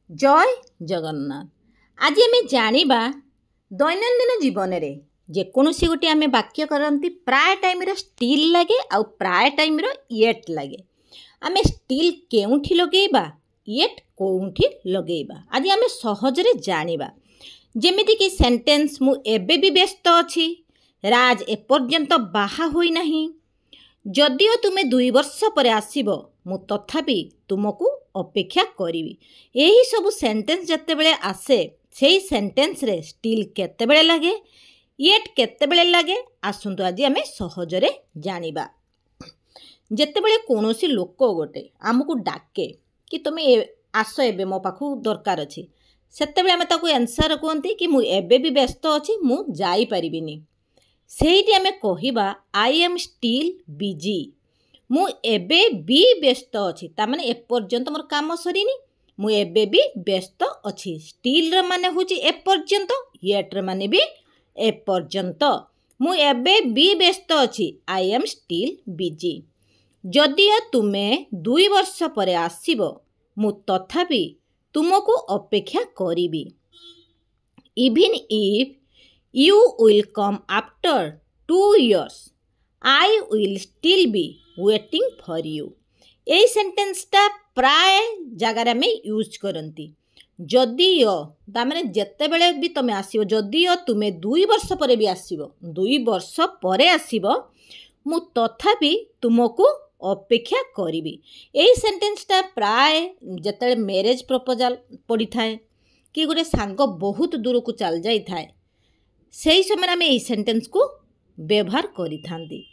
जय जगन्नाथ। आज आम जानिबा दैनंदिन जीवन में जेकोसी गोटे आम वाक्य करती प्राय टाइम स्टिल लगे आ प्राय टाइम येट लगे। आम स्टिल केउठी लगेबा येट कोउठी लगेबा आज आम सहजरे जानिबा। जेमिति कि सेंटेंस मु एबे भी व्यस्त अछि, राज एपर्यंत बाहा होई नहीं, जदिओ तुमे 2 वर्ष पर आसीबो मु तथापि तुमको अपेक्षा करी। यही सब सेंटेंस जत्ते आसे से सेंटेंस रे स्टिल केते लगे येट केते लगे आसंतु आज आम सहजरे जानिबा। जेतेबेले कोनोसी लोक गोटे आमको डाके कि तुम आस एबे मो पाखु दरकार अछि, सेतेबेले आम ताकू आंसर कहती कि मु एबे भी व्यस्त अछि मु जाई परिबिनी। सेहिटी आम कहिबा आई एम स्टिल बिजी, मु एबे भी व्यस्त अछि तामाने एपर्यंत मोर काम सरीनी, मु एबे भी व्यस्त अछि। स्टिल र माने होची एपर्यंत, येट र माने भी एपर्यंत। मु एबे भी व्यस्त अछि आई एम स्टिल बिजी। जदिओ तुमे 2 वर्ष पर आसीबो मु तथापि तुमको अपेक्षा करीबी। Even if you will come after 2 years I will still be waiting for you. यही सेंटेंसटा प्राय जगार में यूज करती। जदिओ तामाने जेतेबेले भी तुम आसीबो, जदिओ तुमे 2 वर्ष पर भी आसीबो, 2 वर्ष पर आसीबो मु तथापि तुमको अपेक्षा करीबी। यही सेंटेंसटा प्राय जेतेबेले मैरिज प्रपोजल पड़ी थाए कि गोटे सांग बहुत दूर को चल जाई थाए, सेही समय आम यही सेंटेंस को व्यवहार करि थांती।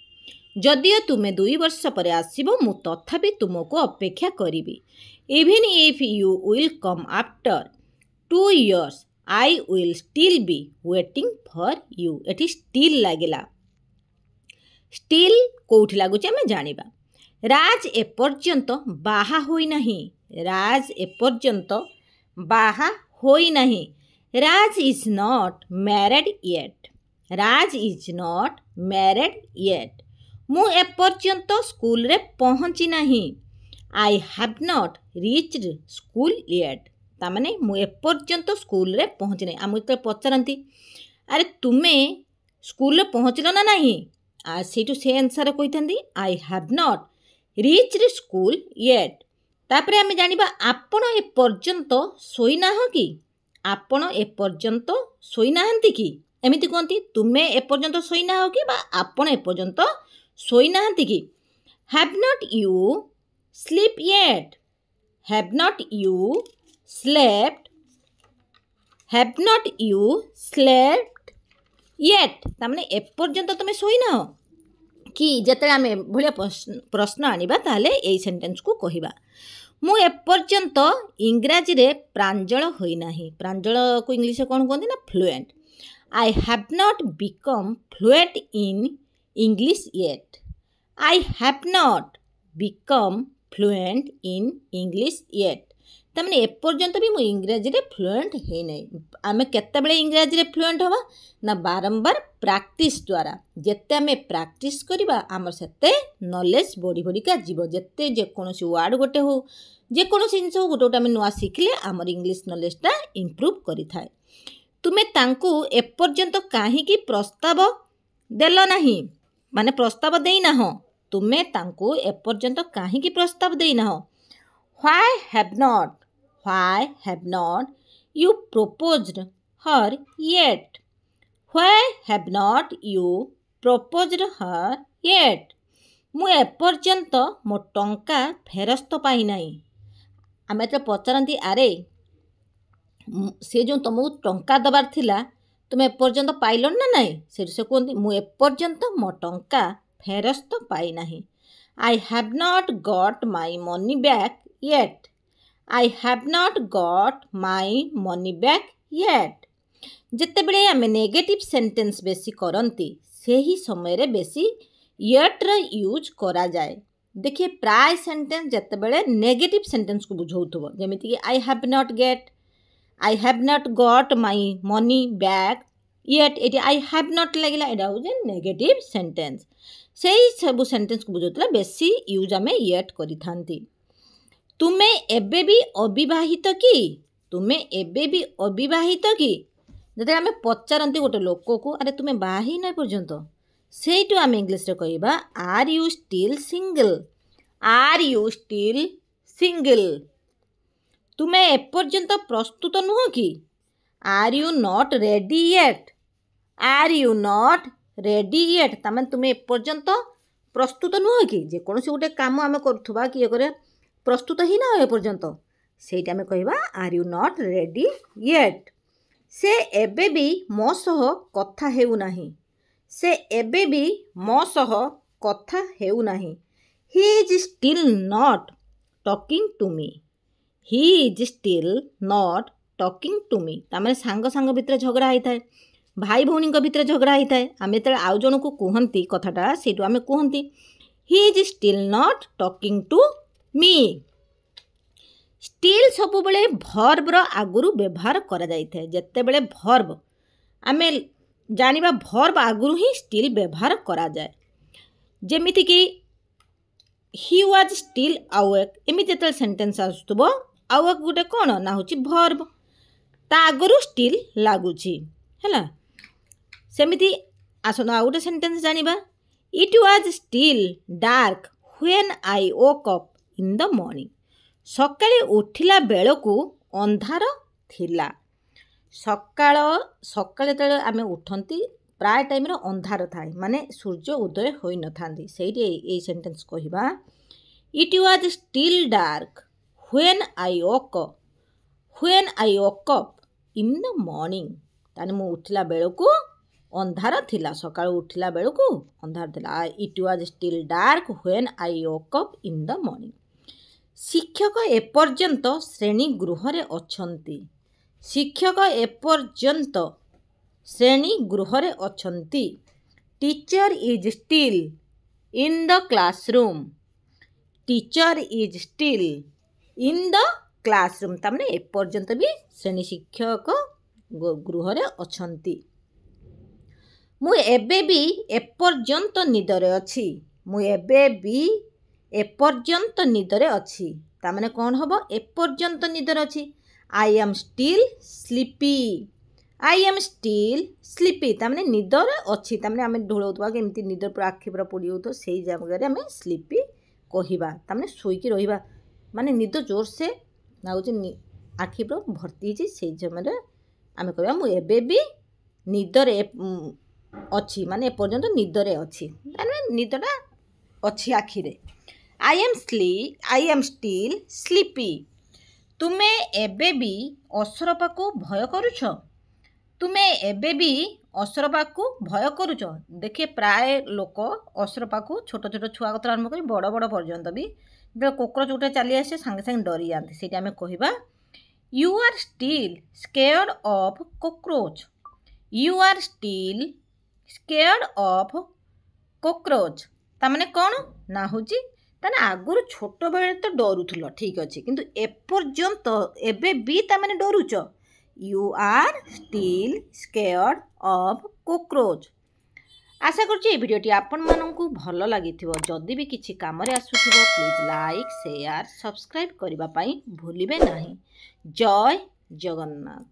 जदिओ तुमे 2 वर्ष पर आसीबो मु तथापि तुमको अपेक्षा करीबी। Even if you will come after 2 years I will still be waiting for you. Eighty still लागेला, स्टिल कोउठी लागुची आमे जानिबा। राज एपर्यंत बाहा होई नहीं, राज एपर्यंत बाहा होई नहीं। Raj is not married yet, Raj is not married yet. मु एपर्यंत स्कूल रे पहुँची नहीं, I have not reached school yet. तामाने मु एपर्यंत स्कूल रे पहुँची नहीं। आम तो पचारती अरे तुमे स्कूल रे पहुँचल ना नहीं, सेठू से आंसर कही था आई have not reached school yet. तापरे आम जानिबा आपण एपर्यंत सोई नाह कि, आपण एपर्यंत सोई नाहंती कि, एमिति कहती तुमे एपर्यंत सोई नाह कि बा आपण एपर्यंत सोई नाहंती कि। Have not you sleep yet, have not you slept, have not you slept yet. तामाने एपर्यंत तुमे सोई नाह कि जेते आम भाया प्रश्न आनिबा ताले एई सेंटेंस को कहिबा। मु एपर्यंत इंग्राजी रे प्रांजल होई नाही, प्रांजल को इंग्लिश कोन कहंती ना fluent. I have not become fluent in English yet, I have not become fluent in English yet. तमने एपर्यंत भी मु इंग्राजी रे फ्लुएंट हे नहीं। आमे केतेबेले इंग्राजी रे फ्लुएंट हवा ना बारंबार प्रैक्टिस द्वारा। जेते आमे प्रैक्टिस करिबा हमर सेते नॉलेज बढ़ी बढ़ी का जीवो। जेते जेकोसी वर्ड गोटे हो, जेकोसी जिनिस हो गोटे गोटे आमे नुआ शिखले हमर इंग्लिश नॉलेजटा इंप्रूव करि थाए। तुमे तांको एपर्यंत काहेकि प्रस्ताव देलो नाही, माने प्रस्ताव देई ना हो, तुमे तांको एपर्यंत काहेकि प्रस्ताव देई ना हो। Why have not you proposed her yet? Why have not you proposed her yet? मु एपर्यंत मो टंका फेरस्त पाई नाही। आमे तो पचारती अरे से जो तुमको टंका दबार थिला तुम एपर्यंत पाइल ना नहीं, से कहते मु एपर्यंत मो टंका फेरस्त पाई नाही। I have not got my money back yet, I have not got my money back yet. जितेबले आम नेगेटिव सेंटेंस बेसी करती से ही समय रे बेसी येट र यूज करा जाए। देखिए प्राय सेंटेंस जितेबले नेगेटिव सेंटेंस को बुझाउथबो, जेमिति कि I have not get, I have not got my money back yet, एटी आई हैव नॉट लगिला, एटा होजे नेगेटिव सेंटेंस। सेही सब सेंटेंस को बुझाउतला बेसी यूज आमे येट करि थांती। तुमे एबे भी अविवाहित कि, तुमे एबे भी अविवाहित कि जदि आम पचारती गोटे लोक को अरे तुम्हें बाही ना पर्यंत सेठू आम इंग्लीश रे कहबा are you still single. Are you still single. तुम्हें एपर्यंत प्रस्तुत नुह कि are you not ready yet. Are you not ready yet तामें तुम्हें एपर्यंत प्रस्तुत नुह कि जेकोसी गोटे काम आम करुवा कि करे प्रस्तुत ही ना एपर्यंत सेटा आम कहबा are you not ready yet. से एबे भी मो सह कथा हेउ नाही। से एबे भी मो सह कथा हेउ नाही। He is still not talking to me. He is still not talking to me तामें सांग सांग भितर झगड़ा होता है भाई भौणी भितर झगड़ा होता है आम जो आउ जन को कहती कथाटा से आम कहती he is still not talking to me. Still सब बेले भर्बर आगुरु व्यवहार करा जाइए जिते बड़े भर्ब आम जानिबा भर्ब आगुरु ही स्टिल व्यवहार करा जाए जेमिति कि ही वाज स्टिल अवेक एमती जो सेंटेंस आसुब अवेक गोटे कौन ना हूँ भर्ब ता आगुरु स्टिल लगुच है सेमिति आसन आउ गोटे सेंटेंस जानिबा it was still dark when I woke up in the morning. सकाळे उठिला बेलकू अंधार थिला। सकाळे तले आमे उठंती प्राय टाइम रो अंधार थाए माने सूर्य उदय होई न थांदी सेठी ए सेंटेंस कहिबा it was still dark when I woke up in the morning ताने मु उठिला बेलकू अंधार थिला। सकाळे उठिला बेलकू अंधार थिला। It was still dark when I woke up in the morning. शिक्षक एपर्यंत श्रेणी गृह रे अछंती। शिक्षक एपर्यंत श्रेणी गृह रे अछंती। Teacher is still in the classroom. Teacher is still in the classroom तामने एपर्यंत भी श्रेणी शिक्षक गृह रे अछंती। मु एबे भी एपर्यंत निदरे अछि। मु एबे भी एपर्यंत निदरे अछि तामने कौन हम एपर्यंत निदरे अछि। I am still sleepy. I am still sleepy तामने निदरे अछि तामने आम ढोलौथबा कि एमती निदर पूरा आखि पूरा पड़ी हो से जगह आम स्लीपी कहवा तामने शोईकी रहिबा माने निद जोर से नाउची आखि पूरा भर्ती होची से समय आम कहबा मु एबे भी निदरे अच्छी माने एपर्यंत निदरे अच्छी निदटा अच्छी आखिरे। I am still sleepy. तुमे एबे भी असरपा को भय करुछ। तुमे एबे भी असरपा को भय करुछ। देखिए प्राय लोक असरपा को छोट छोट छुआ कतरा आरंभ कर बड़ बड़ पर्यंत भी कोकरोच गोटे चली आसे सांगे सांगे डरी जाती से आम कहवा you are still scared of cockroach. You are still scared of cockroach तामने कौन ना हूँ ताने आगुर छोट बेले तो डरुल ठीक अच्छे किंतु एपर्यंत एबे भी तामने डरुच। You are still scared of cockroach. आशा करुँच भिडियोटी आपण मानू भल लगी जदि भी किसी काम आसुथिबो प्लीज लाइक शेयर सब्सक्राइब करने भूलिबे नहीं। जय जगन्नाथ।